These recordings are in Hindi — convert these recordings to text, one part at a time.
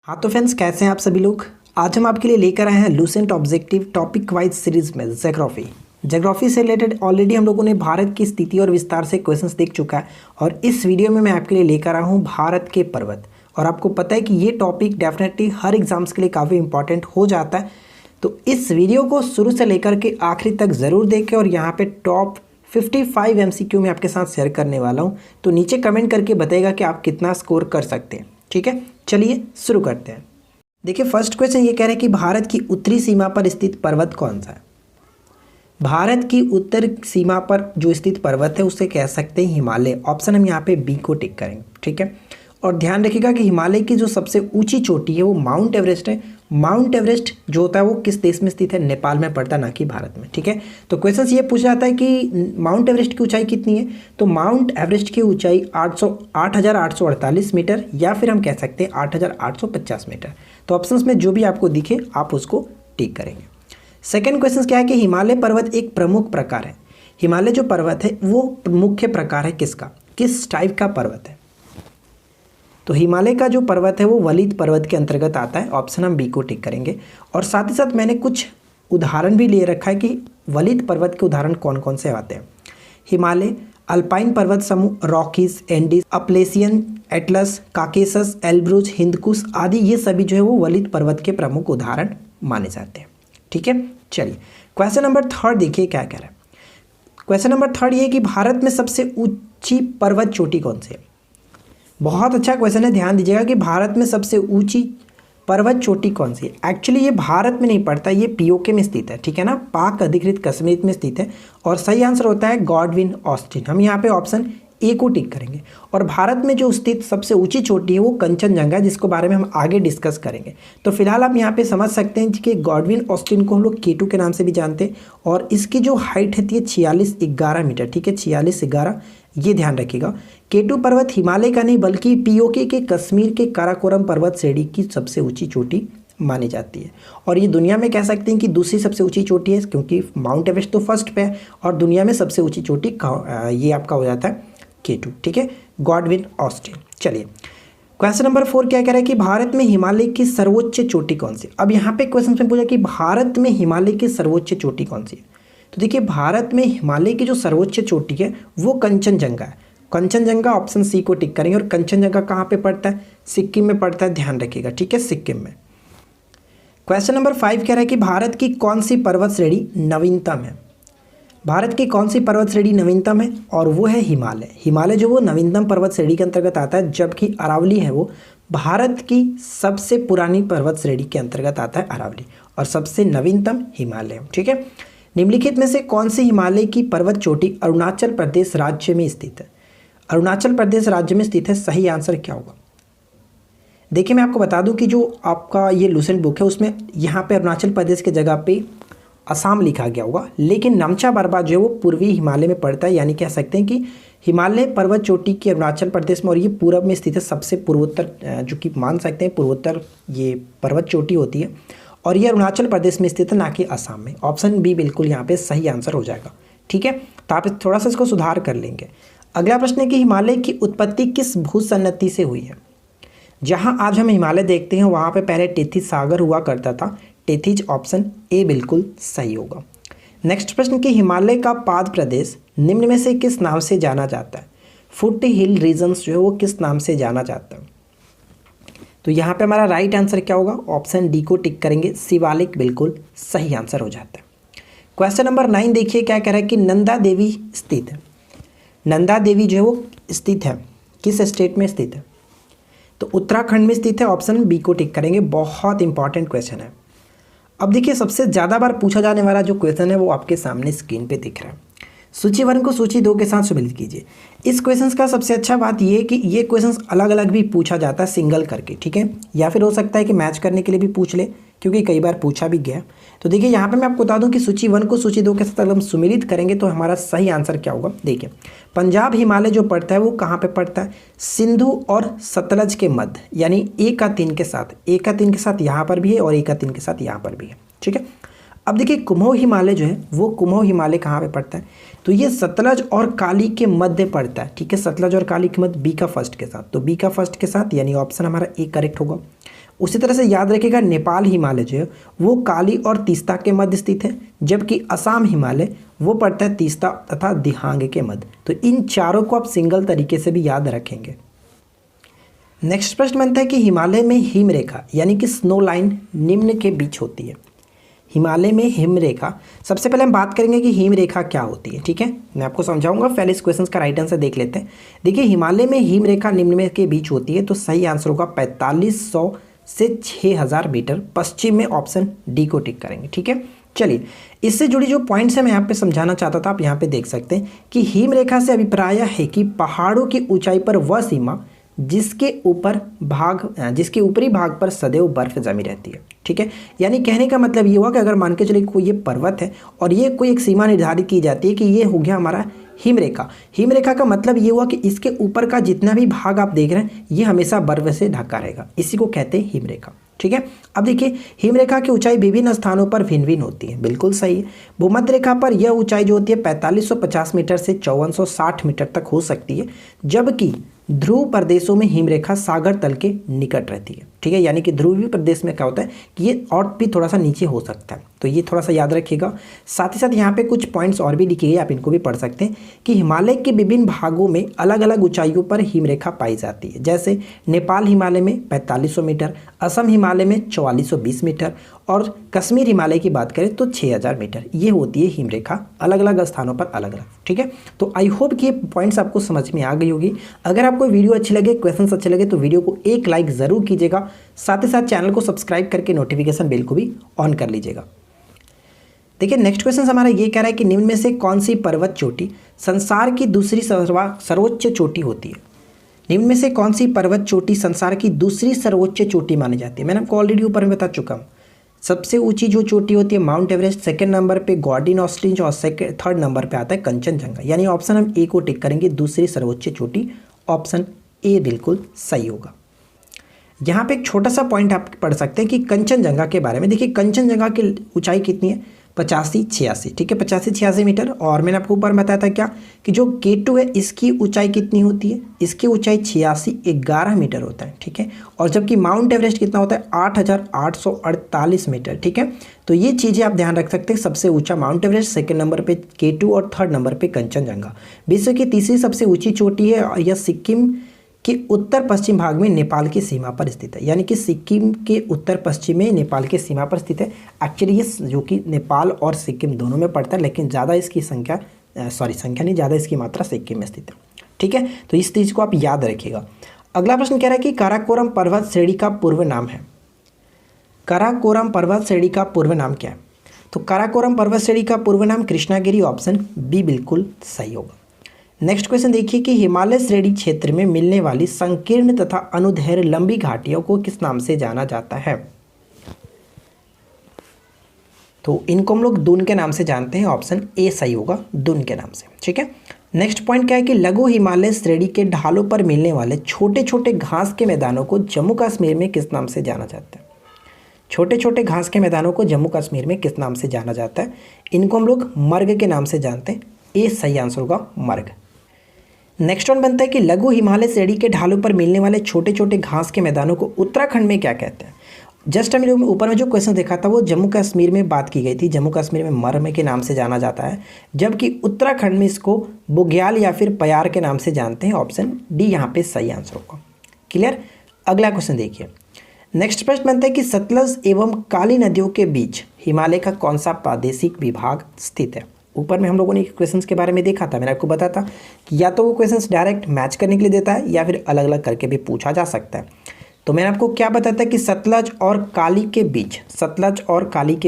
हाँ तो फ्रेंड्स, कैसे हैं आप सभी लोग। आज हम आपके लिए लेकर आए हैं Lucent objective topic wise series में ज्योग्राफी से रिलेटेड ऑलरेडी हम लोगों ने भारत की स्थिति और विस्तार से क्वेश्चंस देख चुका है। और इस वीडियो में मैं आपके लिए लेकर आया हूँ भारत के पर्वत। और आपको पता है कि ये टॉपिक डेफिनेटली हर एग्जाम्स के लिए काफ़ी इंपॉर्टेंट हो जाता है। तो इस वीडियो को शुरू से लेकर के आखिरी तक ज़रूर देखें। और यहाँ पे टॉप 55 MCQ मैं आपके साथ शेयर करने वाला हूँ। तो नीचे कमेंट करके बताइएगा कि आप कितना स्कोर कर सकते हैं। ठीक है, चलिए शुरू करते हैं। देखिए, फर्स्ट क्वेश्चन ये कह रहा है कि भारत की उत्तरी सीमा पर स्थित पर्वत कौन सा है। भारत की उत्तर सीमा पर जो स्थित पर्वत है उसे कह सकते हैं हिमालय। ऑप्शन हम यहाँ पे बी को टिक करेंगे। ठीक है, और ध्यान रखिएगा कि हिमालय की जो सबसे ऊंची चोटी है वो माउंट एवरेस्ट है। माउंट एवरेस्ट जो होता है वो किस देश में स्थित है, नेपाल में पड़ता है, ना कि भारत में। ठीक है, तो क्वेश्चन ये पूछा जाता है कि माउंट एवरेस्ट की ऊंचाई कितनी है। तो माउंट एवरेस्ट की ऊंचाई 8,848 मीटर, या फिर हम कह सकते हैं 8,850 मीटर। तो ऑप्शंस में जो भी आपको दिखे आप उसको टिक करेंगे। सेकेंड क्वेश्चन क्या है कि हिमालय पर्वत एक प्रमुख प्रकार है। हिमालय जो पर्वत है वो मुख्य प्रकार है किसका, किस टाइप का पर्वत है। तो हिमालय का जो पर्वत है वो वलित पर्वत के अंतर्गत आता है। ऑप्शन हम बी को टिक करेंगे। और साथ ही साथ मैंने कुछ उदाहरण भी ले रखा है कि वलित पर्वत के उदाहरण कौन कौन से आते हैं। हिमालय, अल्पाइन पर्वत समूह, Rockies, Andes, Appalachian, Atlas, Caucasus, Elburz, Hindu Kush आदि, ये सभी जो है वो वलित पर्वत के प्रमुख उदाहरण माने जाते हैं। ठीक है, चलिए क्वेश्चन नंबर थर्ड देखिए क्या कह रहा है। क्वेश्चन नंबर थर्ड ये कि भारत में सबसे ऊंची पर्वत चोटी कौन सी है। बहुत अच्छा क्वेश्चन है, ध्यान दीजिएगा कि भारत में सबसे ऊंची पर्वत चोटी कौन सी है। एक्चुअली ये भारत में नहीं पड़ता, ये पीओके में स्थित है। ठीक है ना, पाक अधिकृत कश्मीर में स्थित है। और सही आंसर होता है गॉडविन ऑस्टिन। हम यहाँ पे ऑप्शन ए को टिक करेंगे। और भारत में जो स्थित सबसे ऊंची चोटी है वो कंचनजंगा, जिसको बारे में हम आगे डिस्कस करेंगे। तो फिलहाल आप यहाँ पे समझ सकते हैं कि गॉडविन ऑस्टिन को हम लोग केटू के नाम से भी जानते हैं। और इसकी जो हाइट है 4611 मीटर। ठीक है, 4611, ये ध्यान रखिएगा। केटू पर्वत हिमालय का नहीं बल्कि पीओके के कश्मीर के काराकोरम पर्वत श्रेणी की सबसे ऊंची चोटी मानी जाती है। और ये दुनिया में कह सकते हैं कि दूसरी सबसे ऊंची चोटी है, क्योंकि माउंट एवरेस्ट तो फर्स्ट पे है। और दुनिया में सबसे ऊंची चोटी ये आपका हो जाता है केटू। ठीक है, गॉडविन ऑस्टिन। चलिए क्वेश्चन नंबर 4 क्या कह रहा है कि भारत में हिमालय की सर्वोच्च चोटी कौन सी। अब यहाँ पे क्वेश्चन में पूछा कि भारत में हिमालय की सर्वोच्च चोटी कौन सी है। तो देखिए, भारत में हिमालय की जो सर्वोच्च चोटी है वो कंचनजंगा है। कंचनजंगा, ऑप्शन सी को टिक करेंगे। और कंचनजंगा कहाँ पे पड़ता है, सिक्किम में पड़ता है, ध्यान रखिएगा। ठीक है, सिक्किम में। क्वेश्चन नंबर 5 कह रहा है कि भारत की कौन सी पर्वत श्रेणी नवीनतम है। भारत की कौन सी पर्वत श्रेणी नवीनतम है, और वो है हिमालय। हिमालय जो वो नवीनतम पर्वत श्रेणी के अंतर्गत आता है, जबकि अरावली है वो भारत की सबसे पुरानी पर्वत श्रेणी के अंतर्गत आता है अरावली। और सबसे नवीनतम हिमालय। ठीक है, निम्नलिखित में से कौन सी हिमालय की पर्वत चोटी अरुणाचल प्रदेश राज्य में स्थित है। अरुणाचल प्रदेश राज्य में स्थित है, सही आंसर क्या होगा। देखिए, मैं आपको बता दूं कि जो आपका ये लूसेंट बुक है उसमें यहाँ पे अरुणाचल प्रदेश के जगह पे असम लिखा गया होगा, लेकिन नमचा बरबा जो है वो पूर्वी हिमालय में पड़ता है। यानी कह सकते हैं कि हिमालय पर्वत चोटी की अरुणाचल प्रदेश में, और ये पूरब में स्थित है, सबसे पूर्वोत्तर, जो कि मान सकते हैं पूर्वोत्तर ये पर्वत चोटी होती है। और ये अरुणाचल प्रदेश में स्थित है, ना कि असम में। ऑप्शन बी बिल्कुल यहाँ पे सही आंसर हो जाएगा। ठीक है, तो आप थोड़ा सा इसको सुधार कर लेंगे। अगला प्रश्न है कि हिमालय की उत्पत्ति किस भूसन्नति से हुई है। जहाँ आज हम हिमालय देखते हैं वहाँ पे पहले टेथिस सागर हुआ करता था, टेथिज। ऑप्शन ए बिल्कुल सही होगा। नेक्स्ट प्रश्न कि हिमालय का पाद प्रदेश निम्न में से किस नाम से जाना जाता है। फुट हिल रीजन्स जो है वो किस नाम से जाना जाता है। तो यहाँ पे हमारा राइट आंसर क्या होगा, ऑप्शन डी को टिक करेंगे, शिवालिक बिल्कुल सही आंसर हो जाता है। क्वेश्चन नंबर 9 देखिए क्या कह रहा है कि नंदा देवी स्थित है। नंदा देवी जो है वो स्थित है किस स्टेट में स्थित है। तो उत्तराखंड में स्थित है, ऑप्शन बी को टिक करेंगे। बहुत इंपॉर्टेंट क्वेश्चन है। अब देखिए, सबसे ज़्यादा बार पूछा जाने वाला जो क्वेश्चन है वो आपके सामने स्क्रीन पे दिख रहा है। सूची 1 को सूची 2 के साथ सम्मिलित कीजिए। इस क्वेश्चन का सबसे अच्छा बात ये है कि ये क्वेश्चन अलग अलग भी पूछा जाता है, सिंगल करके। ठीक है, या फिर हो सकता है कि मैच करने के लिए भी पूछ ले, क्योंकि कई बार पूछा भी गया। तो देखिए, यहाँ पे मैं आपको बता दूं कि सूची 1 को सूची 2 के साथ अगर हम सम्मिलित करेंगे तो हमारा सही आंसर क्या होगा। देखिए, पंजाब हिमालय जो पड़ता है वो कहाँ पे पड़ता है, सिंधु और सतलज के मध्य, यानी ए का 3 के साथ, ए का 3 के साथ यहाँ पर भी है और ए का 3 के साथ यहाँ पर भी है। ठीक है, अब देखिए कुमाऊं हिमालय जो है वो कुमाऊं हिमालय कहाँ पे पड़ता है, तो ये सतलज और काली के मध्य पड़ता है। ठीक है, सतलज और काली के मध्य, बी का फर्स्ट के साथ, तो बी का फर्स्ट के साथ, यानी ऑप्शन हमारा ए करेक्ट होगा। उसी तरह से याद रखिएगा नेपाल हिमालय जो है वो काली और तीस्ता के मध्य स्थित है, जबकि असम हिमालय वो पड़ता है तीस्ता तथा दिहांग के मध्य। तो इन चारों को आप सिंगल तरीके से भी याद रखेंगे। नेक्स्ट प्रश्न बनता है कि हिमालय में हिमरेखा यानी कि स्नो लाइन निम्न के बीच होती है। हिमालय में हिमरेखा, सबसे पहले हम बात करेंगे कि हिमरेखा क्या होती है। ठीक है, मैं आपको समझाऊंगा, पहले इस क्वेश्चन का राइट आंसर देख लेते हैं। देखिए, हिमालय में हिमरेखा निम्न में के बीच होती है, तो सही आंसर होगा 4500 से 6000 मीटर पश्चिम में, ऑप्शन डी को टिक करेंगे। ठीक है, चलिए इससे जुड़ी जो पॉइंट्स है मैं यहाँ पे समझाना चाहता था, आप यहाँ पे देख सकते हैं कि हिमरेखा से अभिप्राय है कि पहाड़ों की ऊंचाई पर वह सीमा जिसके ऊपरी भाग पर सदैव बर्फ जमी रहती है। ठीक है, यानी कहने का मतलब ये हुआ कि अगर मान के चलिए कोई ये पर्वत है और ये कोई एक सीमा निर्धारित की जाती है कि ये हो गया हमारा हिमरेखा। हिमरेखा का मतलब ये हुआ कि इसके ऊपर का जितना भी भाग आप देख रहे हैं ये हमेशा बर्फ से ढका रहेगा, इसी को कहते हैं हिमरेखा। ठीक है, अब देखिए हिमरेखा की ऊंचाई विभिन्न स्थानों पर भिन्न भिन्न होती है, बिल्कुल सही है। भूमध्य रेखा पर यह ऊंचाई जो होती है 4550 मीटर से 5460 मीटर तक हो सकती है, जबकि ध्रुव प्रदेशों में हिमरेखा सागर तल के निकट रहती है। ठीक है, यानी कि ध्रुवीय प्रदेश में क्या होता है कि ये और भी थोड़ा सा नीचे हो सकता है, तो ये थोड़ा सा याद रखिएगा। साथ ही साथ यहाँ पे कुछ पॉइंट्स और भी लिखे गए, आप इनको भी पढ़ सकते हैं कि हिमालय के विभिन्न भागों में अलग अलग ऊंचाइयों पर हिमरेखा पाई जाती है। जैसे नेपाल हिमालय में 4500 मीटर, असम हिमालय में 4420 मीटर और कश्मीर हिमालय की बात करें तो 6000 मीटर, ये होती है हिमरेखा अलग अलग स्थानों पर अलग अलग। ठीक है, तो आई होप कि ये पॉइंट्स आपको समझ में आ गई होगी। अगर आपको वीडियो अच्छी लगे, क्वेश्चंस अच्छे लगे तो वीडियो को एक लाइक ज़रूर कीजिएगा, साथ ही साथ चैनल को सब्सक्राइब करके नोटिफिकेशन बेल को भी ऑन कर लीजिएगा। देखिए नेक्स्ट क्वेश्चन हमारा ये कह रहा है कि निम्न में से कौन सी पर्वत चोटी संसार की दूसरी सर्वोच्च चोटी होती है। निम्न में से कौन सी पर्वत चोटी संसार की दूसरी सर्वोच्च चोटी मानी जाती है। मैंने आपको ऑलरेडी ऊपर में बता चुका हूँ। सबसे ऊंची जो चोटी होती है माउंट एवरेस्ट, सेकंड नंबर पे गॉर्डन ऑस्ट्रिच और थर्ड नंबर पे आता है कंचनजंगा। यानी ऑप्शन हम ए को टिक करेंगे, दूसरी सर्वोच्च चोटी, ऑप्शन ए बिल्कुल सही होगा। यहाँ पे एक छोटा सा पॉइंट आप पढ़ सकते हैं कि कंचनजंगा के बारे में। देखिए कंचनजंगा की ऊंचाई कितनी है, 85-86। ठीक है, 85-86 मीटर। और मैंने आपको ऊपर बताया था क्या कि जो K2 है इसकी ऊंचाई कितनी होती है, इसकी ऊंचाई 86-11 मीटर होता है। ठीक है, और जबकि माउंट एवरेस्ट कितना होता है 8848 मीटर। ठीक है, तो ये चीज़ें आप ध्यान रख सकते हैं। सबसे ऊंचा माउंट एवरेस्ट, सेकंड नंबर पे K2 और थर्ड नंबर पे कंचनजंगा। विश्व की तीसरी सबसे ऊंची चोटी है और यह सिक्किम के उत्तर पश्चिम भाग में नेपाल की सीमा पर स्थित है। यानी कि सिक्किम के उत्तर पश्चिम में नेपाल के सीमा पर स्थित है। एक्चुअली ये जो कि नेपाल और सिक्किम दोनों में पड़ता है, लेकिन ज़्यादा इसकी ज़्यादा इसकी मात्रा सिक्किम में स्थित है। ठीक है, तो इस चीज़ को आप याद रखिएगा। अगला प्रश्न कह रहा है कि काराकोरम पर्वत श्रेणी का पूर्व नाम है। काराकोरम पर्वत श्रेणी का पूर्व नाम क्या है। तो काराकोरम पर्वत श्रेणी का पूर्व नाम कृष्णागिरी, ऑप्शन बी बिल्कुल सही होगा। नेक्स्ट क्वेश्चन देखिए कि हिमालय श्रेणी क्षेत्र में मिलने वाली संकीर्ण तथा अनुदैर्घ्य लंबी घाटियों को किस नाम से जाना जाता है। तो इनको हम लोग दून के नाम से जानते हैं, ऑप्शन ए सही होगा, दून के नाम से। ठीक है, नेक्स्ट पॉइंट क्या है कि लघु हिमालय श्रेणी के ढालों पर मिलने वाले छोटे छोटे घास के मैदानों को जम्मू कश्मीर में किस नाम से जाना जाता है। छोटे छोटे घास के मैदानों को जम्मू कश्मीर में किस नाम से जाना जाता है। इनको हम लोग मर्ग के नाम से जानते हैं, ए सही आंसर होगा मर्ग। नेक्स्ट वन बनता है कि लघु हिमालय श्रेणी के ढालों पर मिलने वाले छोटे छोटे घास के मैदानों को उत्तराखंड में क्या कहते हैं। जस्ट हमने ऊपर में जो क्वेश्चन देखा था वो जम्मू कश्मीर में बात की गई थी। जम्मू कश्मीर में मर्म के नाम से जाना जाता है, जबकि उत्तराखंड में इसको बुग्याल या फिर प्यार के नाम से जानते हैं, ऑप्शन डी यहाँ पे सही आंसर होगा। क्लियर। अगला क्वेश्चन देखिए। नेक्स्ट प्रश्न बनता है कि सतलज एवं काली नदियों के बीच हिमालय का कौन सा प्रादेशिक विभाग स्थित है। ऊपर में हम लोगों ने क्वेश्चंस के बारे में देखा था, मैंने आपको बताया था कि या तो वो क्वेश्चंस डायरेक्ट मैच करने के लिए देता है या फिर अलग अलग करके भी पूछा जा सकता है। तो मैंने आपको क्या बताया था कि सतलज और काली के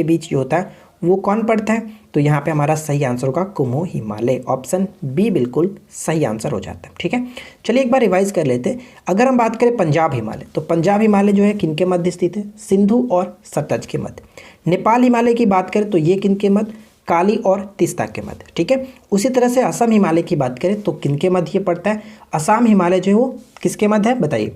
बीच जो होता है वो कौन पड़ता है। तो यहाँ पे हमारा सही आंसर होगा कुमो हिमालय, ऑप्शन बी बिल्कुल सही आंसर हो जाता है। ठीक है, चलिए एक बार रिवाइज कर लेते हैं। अगर हम बात करें पंजाब हिमालय, तो पंजाब हिमालय जो है किनके मध्य स्थित है, सिंधु और सतलज के मध्य। नेपाल हिमालय की बात करें तो ये किनके मध्य, काली और तीस्ता के मध्य। ठीक है, उसी तरह से असम हिमालय की बात करें तो किनके मध्य ये पड़ता है, असम हिमालय जो है वो किसके मध्य है बताइए,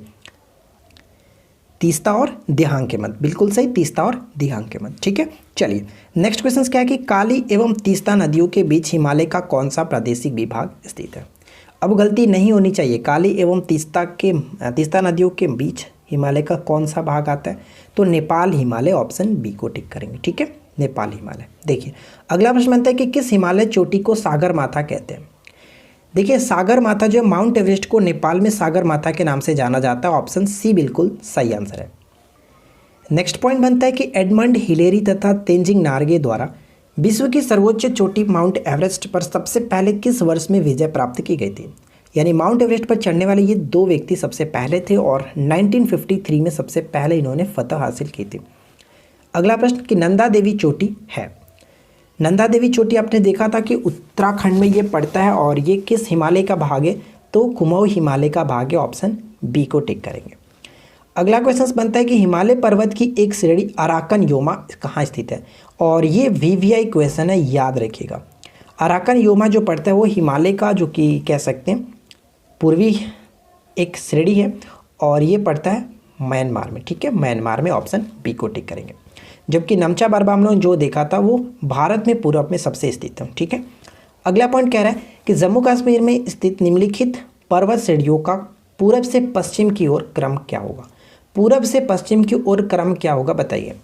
तीस्ता और दिहांग के मध्य। बिल्कुल सही, तीस्ता और दिहांग के मध्य। ठीक है, चलिए नेक्स्ट क्वेश्चन क्या है कि काली एवं तीस्ता नदियों के बीच हिमालय का कौन सा प्रादेशिक विभाग स्थित है। अब गलती नहीं होनी चाहिए, काली एवं तीस्ता नदियों के बीच हिमालय का कौन सा भाग आता है? तो नेपाल हिमालय, ऑप्शन बी को टिक करेंगे। ठीक है, नेपाल हिमालय। देखिए अगला प्रश्न बनता है कि किस हिमालय चोटी को सागर माथा कहते हैं? देखिए सागर माथा जो माउंट एवरेस्ट को नेपाल में सागर माथा के नाम से जाना जाता है, ऑप्शन सी बिल्कुल सही आंसर है। नेक्स्ट पॉइंट बनता है कि एडमंड हिलेरी तथा तेंजिंग नार्गे द्वारा विश्व की सर्वोच्च चोटी माउंट एवरेस्ट पर सबसे पहले किस वर्ष में विजय प्राप्त की गई थी? यानी माउंट एवरेस्ट पर चढ़ने वाले ये दो व्यक्ति सबसे पहले थे और 1953 में सबसे पहले इन्होंने फतह हासिल की थी। अगला प्रश्न कि नंदा देवी चोटी है। नंदा देवी चोटी आपने देखा था कि उत्तराखंड में ये पड़ता है और ये किस हिमालय का भाग है? तो कुमाऊं हिमालय का भाग है, ऑप्शन बी को टिक करेंगे। अगला क्वेश्चन बनता है कि हिमालय पर्वत की एक श्रेणी अराकन योमा कहाँ स्थित है? और ये वीवीआई क्वेश्चन है, याद रखिएगा। अराकन योमा जो पड़ता है वो हिमालय का जो कि कह सकते हैं पूर्वी एक श्रेणी है और ये पड़ता है म्यांमार में। ठीक है, म्यांमार में, ऑप्शन बी को टिक करेंगे। जबकि नमचा बारबा हम लोग जो देखा था वो भारत में पूर्व में सबसे स्थित है। ठीक है, अगला पॉइंट कह रहा है कि जम्मू कश्मीर में स्थित निम्नलिखित पर्वत श्रेणियों का पूरब से पश्चिम की ओर क्रम क्या होगा? पूरब से पश्चिम की ओर क्रम क्या होगा बताइए।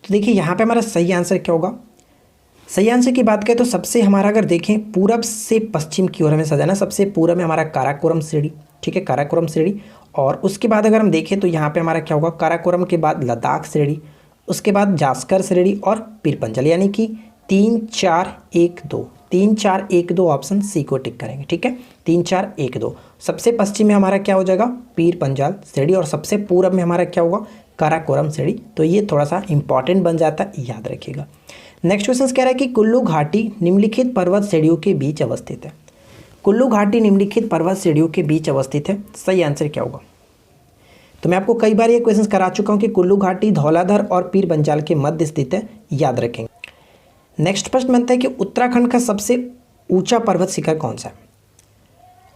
तो देखिए यहाँ पे हमारा सही आंसर क्या होगा? सही आंसर की बात करें तो सबसे हमारा अगर देखें पूरब से पश्चिम की ओर हमें सजाना, सबसे पूरब में हमारा काराकोरम श्रेणी। ठीक है, काराकोरम श्रेणी। और उसके बाद अगर हम देखें तो यहाँ पे हमारा क्या होगा? काराकोरम के बाद लद्दाख श्रेणी, उसके बाद जास्कर श्रेणी और पीरपंजल, यानी कि 3 4 1 2, 3 4 1 2, ऑप्शन सी को टिक करेंगे। ठीक है, 3 4 1 2। सबसे पश्चिम में हमारा क्या हो जाएगा? पीरपंजल श्रेणी और सबसे पूरब में हमारा क्या होगा? काराकोरम श्रेणी। तो ये थोड़ा सा इंपॉर्टेंट बन जाता है, याद रखिएगा। नेक्स्ट क्वेश्चन कह रहा है कि कुल्लू घाटी निम्नलिखित पर्वत श्रेणियों के बीच अवस्थित है। कुल्लू घाटी निम्नलिखित पर्वत श्रेणियों के बीच अवस्थित है, सही आंसर क्या होगा? तो मैं आपको कई बार ये क्वेश्चन करा चुका हूँ कि कुल्लू घाटी धौलाधर और पीर पंजाल के मध्य स्थित है, याद रखेंगे। नेक्स्ट प्रश्न बनता है कि उत्तराखंड का सबसे ऊंचा पर्वत शिखर कौन सा है?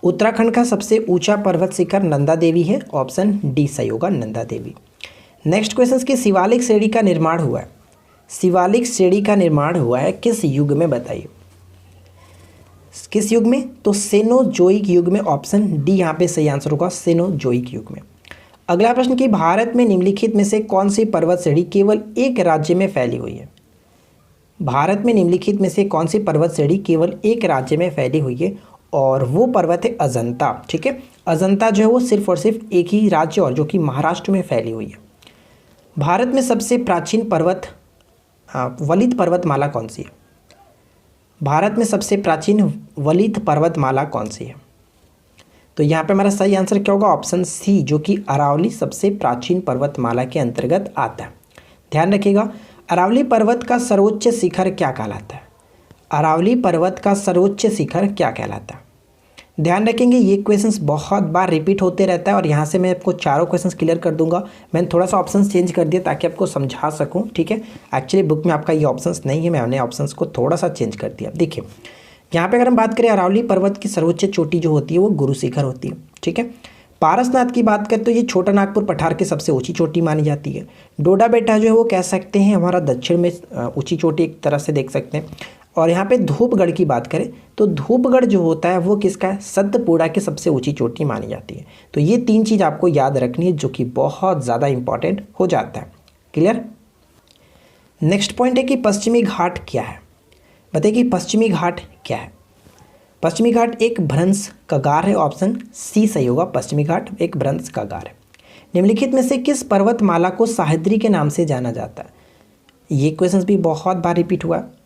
उत्तराखंड का सबसे ऊंचा पर्वत शिखर नंदा देवी है, ऑप्शन डी सही होगा, नंदा देवी। नेक्स्ट क्वेश्चन की शिवालिक श्रेणी का निर्माण हुआ है, शिवालिक श्रेणी का निर्माण हुआ है किस युग में बताइए? किस युग में? तो सेनोजोइक युग में, ऑप्शन डी यहाँ पे सही आंसर होगा, सेनोजोइक युग में। अगला प्रश्न कि भारत में निम्नलिखित में से कौन सी पर्वत श्रेणी केवल एक राज्य में फैली हुई है? भारत में निम्नलिखित में से कौन सी पर्वत श्रेणी केवल एक राज्य में फैली हुई है? और वो पर्वत है अजंता। ठीक है, अजंता जो है वो सिर्फ और सिर्फ एक ही राज्य और जो कि महाराष्ट्र में फैली हुई है। भारत में सबसे प्राचीन पर्वत वलित पर्वतमाला कौन सी है? भारत में सबसे प्राचीन वलित पर्वतमाला कौन सी है? तो यहाँ पे हमारा सही आंसर क्या होगा? ऑप्शन सी, जो कि अरावली सबसे प्राचीन पर्वतमाला के अंतर्गत आता है। ध्यान रखिएगा, अरावली पर्वत का सर्वोच्च शिखर क्या कहलाता है? अरावली पर्वत का सर्वोच्च शिखर क्या कहलाता है? ध्यान रखेंगे, ये क्वेश्चंस बहुत बार रिपीट होते रहता है और यहाँ से मैं आपको चारों क्वेश्चंस क्लियर कर दूंगा। मैंने थोड़ा सा ऑप्शंस चेंज कर दिया ताकि आपको समझा सकूं। ठीक है, एक्चुअली बुक में आपका ये ऑप्शंस नहीं है, मैंने ऑप्शंस को थोड़ा सा चेंज कर दिया। देखिए यहाँ पे अगर हम बात करें अरावली पर्वत की सर्वोच्च चोटी जो होती है वो गुरु शिखर होती है। ठीक है, पारसनाथ की बात करें तो ये छोटा नागपुर पठार की सबसे ऊँची चोटी मानी जाती है। डोडा बेटा जो है वो कह सकते हैं हमारा दक्षिण में ऊँची चोटी एक तरह से देख सकते हैं। और यहाँ पे धूपगढ़ की बात करें तो धूपगढ़ जो होता है वो किसका है? सतपुड़ा की सबसे ऊंची चोटी मानी जाती है। तो ये तीन चीज़ आपको याद रखनी है जो कि बहुत ज़्यादा इंपॉर्टेंट हो जाता है। क्लियर? नेक्स्ट पॉइंट है कि पश्चिमी घाट क्या है? बताइए कि पश्चिमी घाट क्या है? पश्चिमी घाट एक भ्रंश कगार है, ऑप्शन सी सही होगा, पश्चिमी घाट एक भ्रंश कगार है। निम्नलिखित में से किस पर्वतमाला को सह्याद्री के नाम से जाना जाता है? ये क्वेश्चन भी बहुत बार रिपीट हुआ है।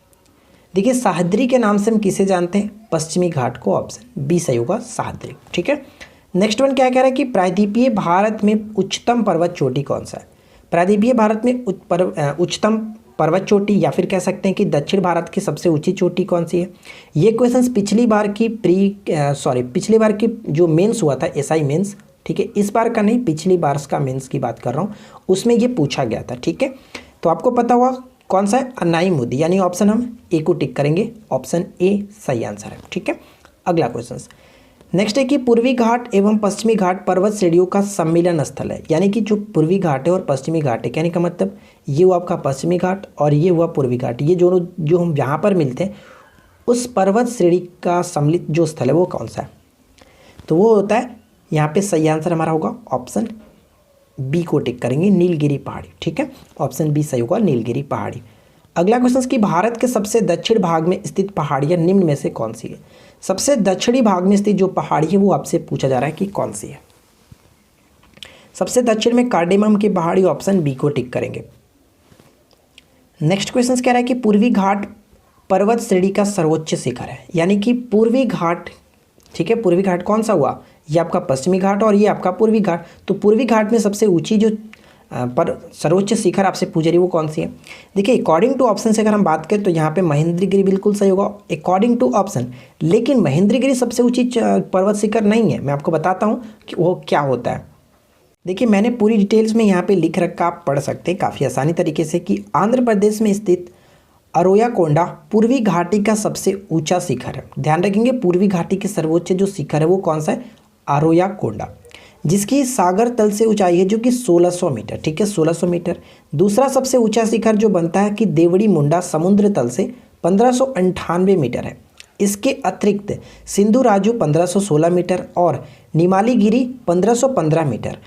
देखिए सह्याद्री के नाम से हम किसे जानते हैं? पश्चिमी घाट को, ऑप्शन बी सही होगा, सह्याद्री। ठीक है, नेक्स्ट वन क्या कह रहा है कि प्रायद्वीपीय भारत में उच्चतम पर्वत चोटी कौन सा है? प्रायद्वीपीय भारत में उच्चतम पर्वत चोटी या फिर कह सकते हैं कि दक्षिण भारत की सबसे ऊंची चोटी कौन सी है? ये क्वेश्चन पिछली बार की जो मेंस हुआ था, एसआई मेंस, ठीक है, इस बार का नहीं, पिछली बार का मेंस की बात कर रहा हूँ, उसमें ये पूछा गया था। ठीक है, तो आपको पता होगा कौन सा है? अन्नाई मुदी, यानी ऑप्शन हम ए को टिक करेंगे, ऑप्शन ए सही आंसर है। ठीक है, अगला क्वेश्चन नेक्स्ट है कि पूर्वी घाट एवं पश्चिमी घाट पर्वत श्रेणियों का सम्मिलन स्थल है। यानी कि जो पूर्वी घाट है और पश्चिमी घाट है, कहने का मतलब ये हुआ आपका पश्चिमी घाट और ये हुआ पूर्वी घाट, ये जो हम यहाँ पर मिलते हैं उस पर्वत श्रेणी का सम्मिलित जो स्थल है वो कौन सा है? तो वो होता है यहाँ पे सही आंसर हमारा होगा ऑप्शन बी को टिक करेंगे, नीलगिरी पहाड़ी। ठीक है, ऑप्शन बी सही होगा, नीलगिरी पहाड़ी। अगला क्वेश्चन कि भारत के सबसे दक्षिण भाग में स्थित पहाड़ियाँ निम्न में से कौन सी है। सबसे दक्षिणी भाग में स्थित जो पहाड़ी है वो आपसे पूछा जा रहा है कि कौन सी है। सबसे दक्षिण में कार्डेमम की पहाड़ी, ऑप्शन बी को टिक करेंगे। नेक्स्ट क्वेश्चन कह रहा है कि पूर्वी घाट पर्वत श्रेणी का सर्वोच्च शिखर है, यानी कि पूर्वी घाट। ठीक है, पूर्वी घाट कौन सा हुआ, ये आपका पश्चिमी घाट और ये आपका पूर्वी घाट। तो पूर्वी घाट में सबसे ऊंची जो पर सर्वोच्च शिखर आपसे पूछ रही है वो कौन सी है। देखिए अकॉर्डिंग टू ऑप्शन से अगर हम बात करें तो यहाँ पे महेंद्रगिरी बिल्कुल सही होगा अकॉर्डिंग टू ऑप्शन, लेकिन महेंद्रगिरी सबसे ऊंची पर्वत शिखर नहीं है। मैं आपको बताता हूँ कि वो क्या होता है। देखिए मैंने पूरी डिटेल्स में यहाँ पे लिख रखा, आप पढ़ सकते हैं काफ़ी आसानी तरीके से कि आंध्र प्रदेश में स्थित अरोयाकोंडा पूर्वी घाटी का सबसे ऊंचा शिखर है। ध्यान रखेंगे पूर्वी घाटी के सर्वोच्च जो शिखर है वो कौन सा है, अरोयाकोंडा, जिसकी सागर तल से ऊंचाई है जो कि 1600 मीटर। ठीक है, 1600 मीटर। दूसरा सबसे ऊंचा शिखर जो बनता है कि देवड़ी मुंडा समुद्र तल से 1598 मीटर है। इसके अतिरिक्त सिंधु राजू 1516 मीटर और निमालीगिरी 1515 मीटर,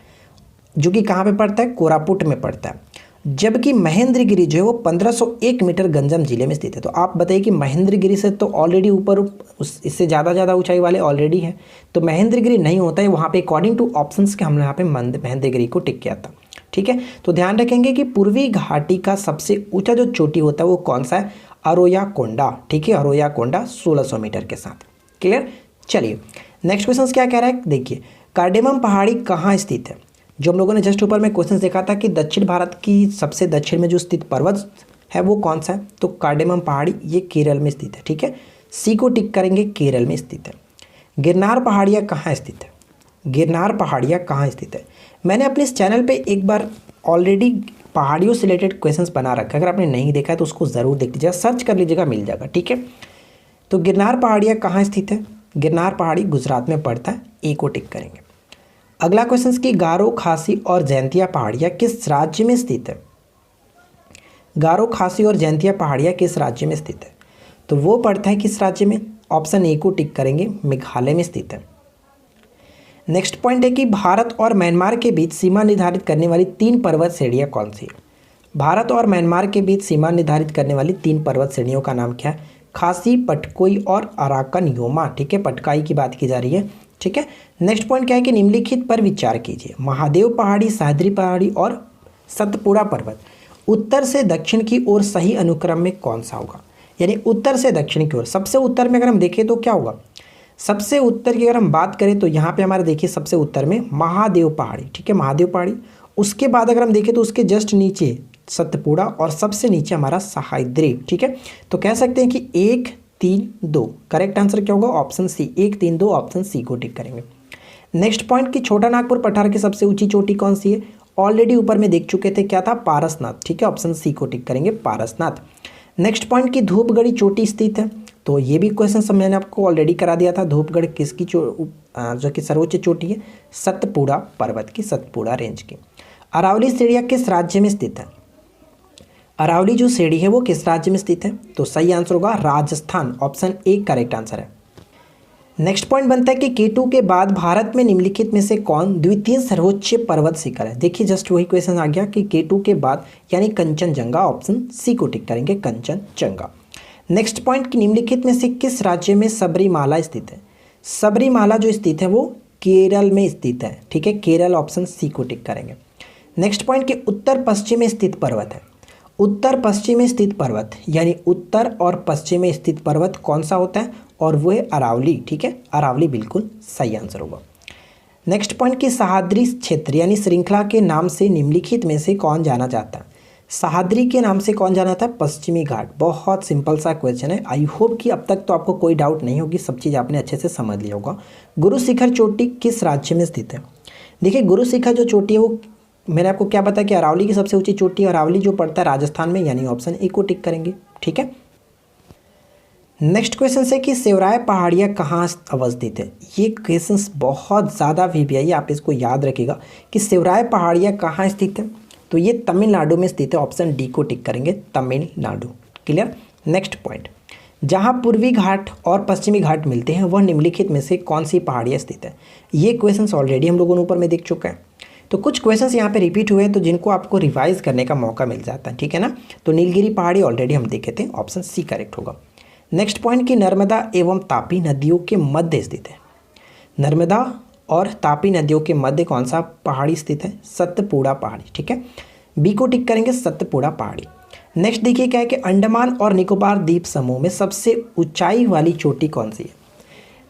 जो कि कहाँ पे पड़ता है, कोरापुट में पड़ता है। जबकि महेंद्रगिरी जो है वो 1501 मीटर गंजम जिले में स्थित है। तो आप बताइए कि महेंद्रगिरी से तो ऑलरेडी ऊपर इससे ज़्यादा ऊंचाई वाले ऑलरेडी हैं, तो महेंद्रगिरी नहीं होता है वहाँ पे। अकॉर्डिंग टू ऑप्शंस के हमने यहाँ पे महेंद्रगिरी को टिक किया था। ठीक है, तो ध्यान रखेंगे कि पूर्वी घाटी का सबसे ऊंचा जो चोटी होता है वो कौन सा है, अरोयाकोंडा। ठीक है, अरोयाकोंडा 1600 मीटर के साथ। क्लियर। चलिए नेक्स्ट क्वेश्चन क्या कह रहा है, देखिए कार्डेमम पहाड़ी कहाँ स्थित है। जो हम लोगों ने जस्ट ऊपर में क्वेश्चन देखा था कि दक्षिण भारत की सबसे दक्षिण में जो स्थित पर्वत है वो कौन सा है, तो कार्डेमम पहाड़ी ये केरल में स्थित है। ठीक है, सी को टिक करेंगे, केरल में स्थित है। गिरनार पहाड़ियाँ कहाँ स्थित है, गिरनार पहाड़ियाँ कहाँ स्थित है। मैंने अपने इस चैनल पे एक बार ऑलरेडी पहाड़ियों से रिलेटेड क्वेश्चंस बना रखा है, अगर आपने नहीं देखा है तो उसको ज़रूर देख लीजिएगा, सर्च कर लीजिएगा, मिल जाएगा। ठीक है, तो गिरनार पहाड़ियाँ कहाँ स्थित है, गिरनार पहाड़ी गुजरात में पड़ता है, ए को टिक करेंगे। अगला क्वेश्चन की गारो खासी और जैंतिया पहाड़ियाँ किस राज्य में स्थित है। गारो खासी और जैंतिया पहाड़ियाँ किस राज्य में स्थित है, तो वो पड़ता है किस राज्य में, ऑप्शन ए को टिक करेंगे, मेघालय में स्थित है। नेक्स्ट पॉइंट है कि भारत और म्यांमार के बीच सीमा निर्धारित करने वाली 3 पर्वत श्रेणियाँ कौन सी है। भारत और म्यांमार के बीच सीमा निर्धारित करने वाली 3 पर्वत श्रेणियों का नाम क्या है, खासी, पटकोई और अराकन योमा। ठीक है, पटकाई की बात की जा रही है। ठीक है, नेक्स्ट पॉइंट क्या है कि निम्नलिखित पर विचार कीजिए, महादेव पहाड़ी, सह्याद्री पहाड़ी और सतपुड़ा पर्वत उत्तर से दक्षिण की ओर सही अनुक्रम में कौन सा होगा। यानी उत्तर से दक्षिण की ओर, सबसे उत्तर में अगर हम देखें तो क्या होगा, सबसे उत्तर की अगर हम बात करें तो यहाँ पे हमारे देखिए सबसे उत्तर में महादेव पहाड़ी। ठीक है, महादेव पहाड़ी। उसके बाद अगर हम देखें तो उसके जस्ट नीचे सतपुड़ा और सबसे नीचे हमारा सह्याद्री। ठीक है, तो कह सकते हैं कि 1 3 2 करेक्ट आंसर क्या होगा, ऑप्शन सी, 1 3 2 ऑप्शन सी को टिक करेंगे। नेक्स्ट पॉइंट की छोटा नागपुर पठार की सबसे ऊंची चोटी कौन सी है, ऑलरेडी ऊपर में देख चुके थे, क्या था, पारसनाथ। ठीक है, ऑप्शन सी को टिक करेंगे, पारसनाथ। नेक्स्ट पॉइंट की धूपगढ़ी चोटी स्थित है, तो ये भी क्वेश्चन मैंने आपको ऑलरेडी करा दिया था। धूपगढ़ किसकी जो कि सर्वोच्च चोटी है, सतपुड़ा पर्वत की, सतपुड़ा रेंज की। अरावली श्रेणियाँ किस राज्य में स्थित है, अरावली जो श्रेणी है वो किस राज्य में स्थित है, तो सही आंसर होगा Rajasthan, option A correct answer है। नेक्स्ट पॉइंट बनता है कि K2 के बाद भारत में निम्नलिखित में से कौन द्वितीय सर्वोच्च पर्वत शिखर है। देखिए जस्ट वही क्वेश्चन आ गया कि K2 के बाद यानी कंचनजंगा, ऑप्शन सी को टिक करेंगे, कंचनजंगा। नेक्स्ट पॉइंट कि निम्नलिखित में से किस राज्य में सबरीमाला स्थित है। सबरीमाला जो स्थित है वो केरल में स्थित है। ठीक है, केरल, ऑप्शन सी को टिक करेंगे। नेक्स्ट पॉइंट कि उत्तर पश्चिम में स्थित पर्वत है। उत्तर पश्चिम में स्थित पर्वत यानी उत्तर और पश्चिम में स्थित पर्वत कौन सा होता है, और वो है अरावली। ठीक है, अरावली बिल्कुल सही आंसर होगा। नेक्स्ट पॉइंट कि सह्याद्री क्षेत्र यानी श्रृंखला के नाम से निम्नलिखित में से कौन जाना जाता है। सह्याद्री के नाम से कौन जाना था, पश्चिमी घाट। बहुत सिंपल सा क्वेश्चन है, आई होप कि अब तक तो आपको कोई डाउट नहीं होगी, सब चीज़ आपने अच्छे से समझ लिया होगा। गुरु शिखर चोटी किस राज्य में स्थित है। देखिए गुरु शिखर जो चोटी है वो मैंने आपको क्या बताया कि अरावली की सबसे ऊंची चोटी है, अरावली जो पड़ता है राजस्थान में, यानी ऑप्शन ए को टिक करेंगे। ठीक है, नेक्स्ट क्वेश्चन है कि सेवराय पहाड़ियाँ कहाँ अवस्थित है। ये क्वेश्चन बहुत ज़्यादा वीवीआई, आप इसको याद रखिएगा कि सेवराय पहाड़ियाँ कहाँ स्थित है, तो ये तमिलनाडु में स्थित है, ऑप्शन डी को टिक करेंगे, तमिलनाडु। क्लियर। नेक्स्ट पॉइंट जहाँ पूर्वी घाट और पश्चिमी घाट मिलते हैं वह निम्नलिखित में से कौन सी पहाड़ियाँ स्थित है। ये क्वेश्चंस ऑलरेडी हम लोगों ने ऊपर में देख चुका है, तो कुछ क्वेश्चंस यहाँ पे रिपीट हुए हैं तो जिनको आपको रिवाइज करने का मौका मिल जाता है, ठीक है ना। तो नीलगिरी पहाड़ी ऑलरेडी हम देखे थे, ऑप्शन सी करेक्ट होगा। नेक्स्ट पॉइंट कि नर्मदा एवं तापी नदियों के मध्य स्थित है। नर्मदा और तापी नदियों के मध्य कौन सा पहाड़ी स्थित है? सतपुड़ा पहाड़ी, ठीक है, बी को टिक करेंगे, सतपुड़ा पहाड़ी। नेक्स्ट देखिए क्या है कि अंडमान और निकोबार द्वीप समूह में सबसे ऊंचाई वाली चोटी कौन सी है।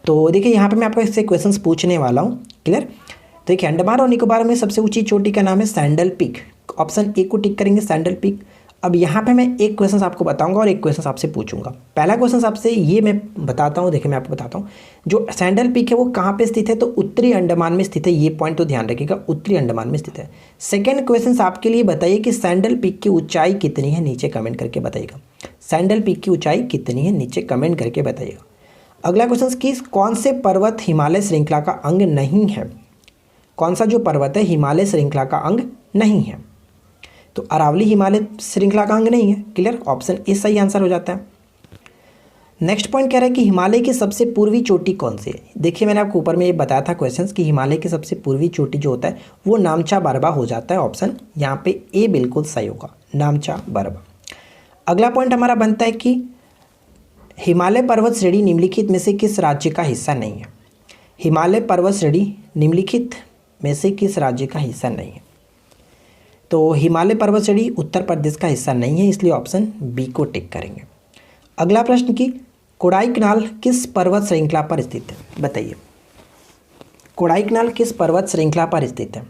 तो देखिए यहाँ पे मैं आपको इससे क्वेश्चंस पूछने वाला हूँ, क्लियर। देखिए अंडमान और निकोबार में सबसे ऊंची चोटी का नाम है सैंडल पीक, ऑप्शन ए को टिक करेंगे, सैंडल पीक। अब यहाँ पे मैं एक क्वेश्चन आपको बताऊंगा और एक क्वेश्चन आपसे पूछूंगा। पहला क्वेश्चन आपसे ये मैं बताता हूँ, देखिए मैं आपको बताता हूँ जो सैंडल पीक है वो कहाँ पे स्थित है, तो उत्तरी अंडमान में स्थित है। ये पॉइंट तो ध्यान रखिएगा, उत्तरी अंडमान में स्थित है। सेकेंड क्वेश्चन आपके लिए बताइए कि सैंडल पीक की ऊंचाई कितनी है, नीचे कमेंट करके बताइएगा। सैंडल पीक की ऊंचाई कितनी है, नीचे कमेंट करके बताइएगा। अगला क्वेश्चन कि कौन से पर्वत हिमालय श्रृंखला का अंग नहीं है। कौन सा जो पर्वत है हिमालय श्रृंखला का अंग नहीं है, तो अरावली हिमालय श्रृंखला का अंग नहीं है, क्लियर, ऑप्शन ए सही आंसर हो जाता है। नेक्स्ट पॉइंट कह रहा है कि हिमालय की सबसे पूर्वी चोटी कौन सी है। देखिए मैंने आपको ऊपर में ये बताया था क्वेश्चंस कि हिमालय की सबसे पूर्वी चोटी जो होता है वो नामचा बरबा हो जाता है, ऑप्शन यहाँ पे ए बिल्कुल सही होगा, नामचा बरबा। अगला पॉइंट हमारा बनता है कि हिमालय पर्वत श्रेणी निम्नलिखित में से किस राज्य का हिस्सा नहीं है। हिमालय पर्वत श्रेणी निम्नलिखित में से किस राज्य का हिस्सा नहीं है, तो हिमालय पर्वत श्रेणी उत्तर प्रदेश का हिस्सा नहीं है, इसलिए ऑप्शन बी को टिक करेंगे। अगला प्रश्न कि कोडाईकनाल किस पर्वत श्रृंखला पर स्थित है, बताइए। कोडाईकनाल किस पर्वत श्रृंखला पर स्थित है,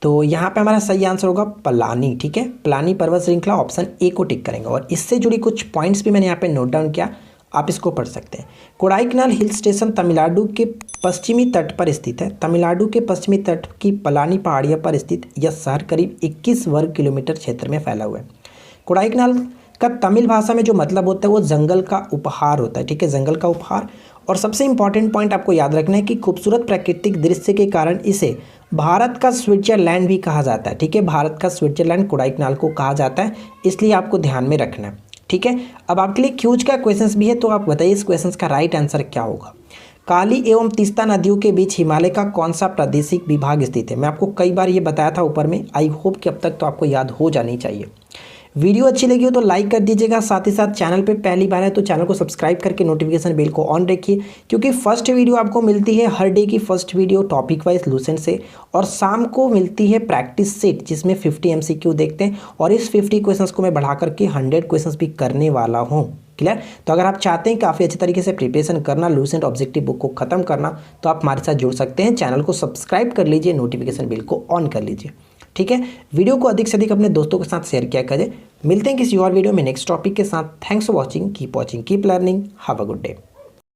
तो यहाँ पे हमारा सही आंसर होगा पलानी, ठीक है, पलानी पर्वत श्रृंखला, ऑप्शन ए को टिक करेंगे। और इससे जुड़ी कुछ पॉइंट्स भी मैंने यहाँ पे नोट डाउन किया, आप इसको पढ़ सकते हैं। कोडाईकनाल हिल स्टेशन तमिलनाडु के पश्चिमी तट पर स्थित है। तमिलनाडु के पश्चिमी तट की पलानी पहाड़ियों पर स्थित यह शहर करीब 21 वर्ग किलोमीटर क्षेत्र में फैला हुआ है। कोडाईकनाल का तमिल भाषा में जो मतलब होता है वो जंगल का उपहार होता है, ठीक है, जंगल का उपहार। और सबसे इंपॉर्टेंट पॉइंट आपको याद रखना है कि खूबसूरत प्राकृतिक दृश्य के कारण इसे भारत का स्विट्जरलैंड भी कहा जाता है, ठीक है, भारत का स्विट्जरलैंड कोडाईकनाल को कहा जाता है, इसलिए आपको ध्यान में रखना है, ठीक है। अब आपके लिए क्यूज का क्वेश्चंस भी है, तो आप बताइए इस क्वेश्चंस का राइट आंसर क्या होगा। काली एवं तीस्ता नदियों के बीच हिमालय का कौन सा प्रादेशिक विभाग स्थित है। मैं आपको कई बार ये बताया था ऊपर में, आई होप कि अब तक तो आपको याद हो जानी चाहिए। वीडियो अच्छी लगी हो तो लाइक कर दीजिएगा, साथ ही साथ चैनल पे पहली बार है तो चैनल को सब्सक्राइब करके नोटिफिकेशन बेल को ऑन रखिए, क्योंकि फर्स्ट वीडियो आपको मिलती है हर डे की first video topic wise Lucent से, और शाम को मिलती है प्रैक्टिस सेट जिसमें 50 MCQ देखते हैं, और इस 50 क्वेश्चंस को मैं बढ़ा करके 100 क्वेश्चंस भी करने वाला हूँ, क्लियर। तो अगर आप चाहते हैं काफ़ी अच्छे तरीके से प्रिपरेशन करना, लूसेंट ऑब्जेक्टिव बुक को खत्म करना, तो आप हमारे साथ जुड़ सकते हैं। चैनल को सब्सक्राइब कर लीजिए, नोटिफिकेशन बेल को ऑन कर लीजिए, ठीक है। वीडियो को अधिक से अधिक अपने दोस्तों के साथ शेयर किया करें। मिलते हैं किसी और वीडियो में नेक्स्ट टॉपिक के साथ। Thanks for watching, keep learning, have a good day.